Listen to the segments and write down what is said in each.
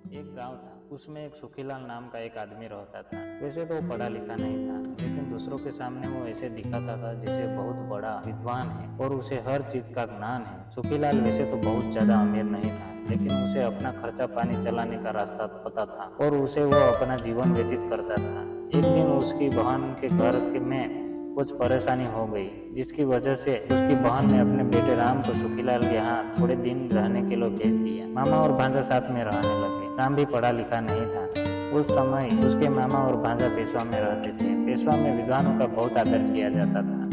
एक गांव था, उसमें एक सुखीलाल नाम का एक आदमी रहता था। वैसे तो वो पढ़ा लिखा नहीं था, लेकिन दूसरों के सामने वो ऐसे दिखाता था जैसे बहुत बड़ा विद्वान है और उसे हर चीज का ज्ञान है। सुखीलाल वैसे तो बहुत ज्यादा अमीर नहीं था, लेकिन उसे अपना खर्चा पानी चलाने का रास्ता पता था और उसे वो अपना जीवन व्यतीत करता था। एक दिन उसकी बहन के घर में कुछ परेशानी हो गई, जिसकी वजह से उसकी बहन ने अपने बेटे राम को सुखीलाल के यहाँ थोड़े दिन रहने के लिए भेज दिया। मामा और भांजा साथ में रहने लगे। राम भी पढ़ा लिखा नहीं था। उस समय उसके मामा और भांजा पेशवा में रहते थे। पेशवा में विद्वानों का बहुत आदर किया जाता था।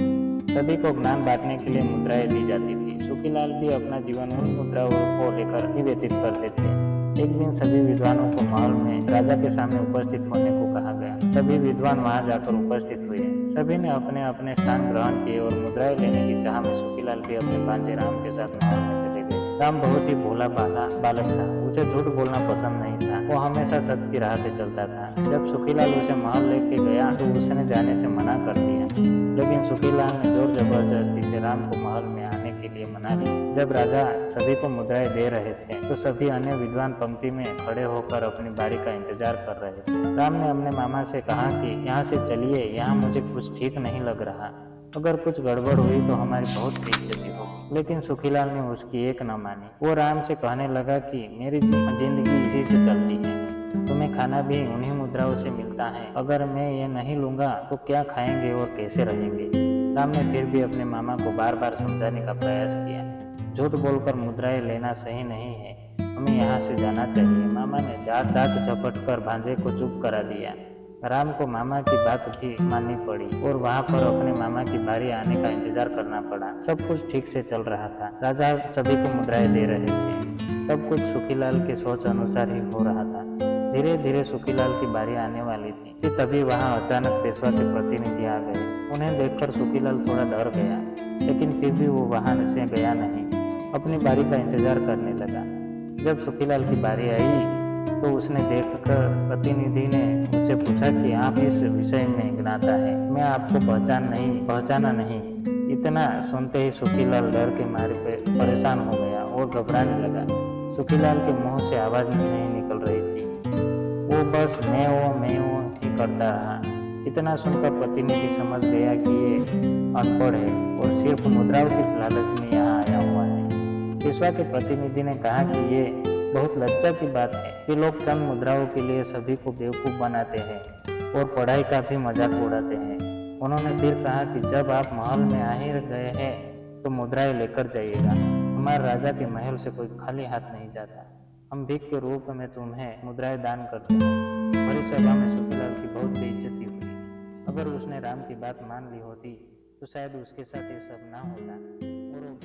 सभी को ज्ञान बांटने के लिए मुद्राएं दी जाती थी। सुखीलाल भी अपना जीवन उन मुद्राओं को लेकर ही व्यतीत करते थे। एक दिन सभी विद्वानों को महल में राजा के सामने उपस्थित होने को कहा गया। सभी विद्वान वहां जाकर उपस्थित हुए। सभी ने अपने अपने स्थान ग्रहण किए और मुद्राएं लेने की चाह में सुखीलाल भी अपने भांजे राम के साथ महल में चले गए। राम बहुत ही भोला भाला बालक था। उसे झूठ बोलना पसंद नहीं था। वो हमेशा सच की राह पे चलता था। जब सुखीलाल उसे महल लेके गया तो उसने जाने से मना कर दिया, लेकिन सुखीलाल ने जोर जबरदस्ती से राम को महल में आने के लिए मना लिया। जब राजा सभी को मुद्राएं दे रहे थे तो सभी अन्य विद्वान पंक्ति में खड़े होकर अपनी बारी का इंतजार कर रहे थे। राम ने अपने मामा से कहा कि यहाँ से चलिए, यहाँ मुझे कुछ ठीक नहीं लग रहा। अगर कुछ गड़बड़ हुई तो हमारी बहुत बेइज्जती होगी। लेकिन सुखीलाल ने उसकी एक न मानी। वो राम से कहने लगा कि मेरी जिंदगी इसी से चलती है। तुम्हें खाना भी उन्हीं मुद्राओं से मिलता है। अगर मैं ये नहीं लूंगा तो क्या खाएंगे और कैसे रहेंगे। राम ने फिर भी अपने मामा को बार बार समझाने का प्रयास किया। झूठ बोलकर मुद्राएं लेना सही नहीं है, हमें यहाँ से जाना चाहिए। मामा ने दांत दांत झपट कर भांजे को चुप करा दिया। राम को मामा की बात भी माननी पड़ी और वहां पर अपने मामा की बारी आने का इंतजार करना पड़ा। सब कुछ ठीक से चल रहा था। राजा सभी को मुद्राएं दे रहे थे। सब कुछ सुखीलाल के सोच अनुसार ही हो रहा था। धीरे धीरे सुखीलाल की बारी आने वाली थी कि तभी वहां अचानक पेशवा के प्रतिनिधि आ गए। उन्हें देखकर सुखीलाल थोड़ा डर गया, लेकिन फिर भी वो वहां से गया नहीं। अपनी बारी का इंतजार करने लगा। जब सुखीलाल की बारी आई तो उसने देखकर प्रतिनिधि ने उससे पूछा कि आप इस विषय में ज्ञाता है, मैं आपको पहचाना नहीं। इतना सुनते ही सुखीलाल डर के मारे परेशान हो गया और घबराने लगा। सुखीलाल के मुंह से आवाज नहीं निकल रही थी। वो बस मैं वो ही करता रहा। इतना सुनकर प्रतिनिधि समझ गया कि ये अनपढ़ है और सिर्फ मुद्राओं की लालच में यहाँ आया हुआ है। पेशवा के प्रतिनिधि ने कहा कि ये बहुत लज्जा की बात है कि लोग चंद मुद्राओं के लिए सभी को बेवकूफ बनाते हैं और पढ़ाई का भी मजाक उड़ाते हैं। उन्होंने फिर कहा कि जब आप महल में आ ही गए हैं तो मुद्राएं लेकर जाइएगा। हमारे राजा के महल से कोई खाली हाथ नहीं जाता। हम भीख के रूप में तुम्हें मुद्राएं दान करते हैं। भरी सभा में सुखीलाल की बहुत बेइज्जती हुई। अगर उसने राम की बात मान ली होती तो शायद उसके साथ ये सब ना होता और वो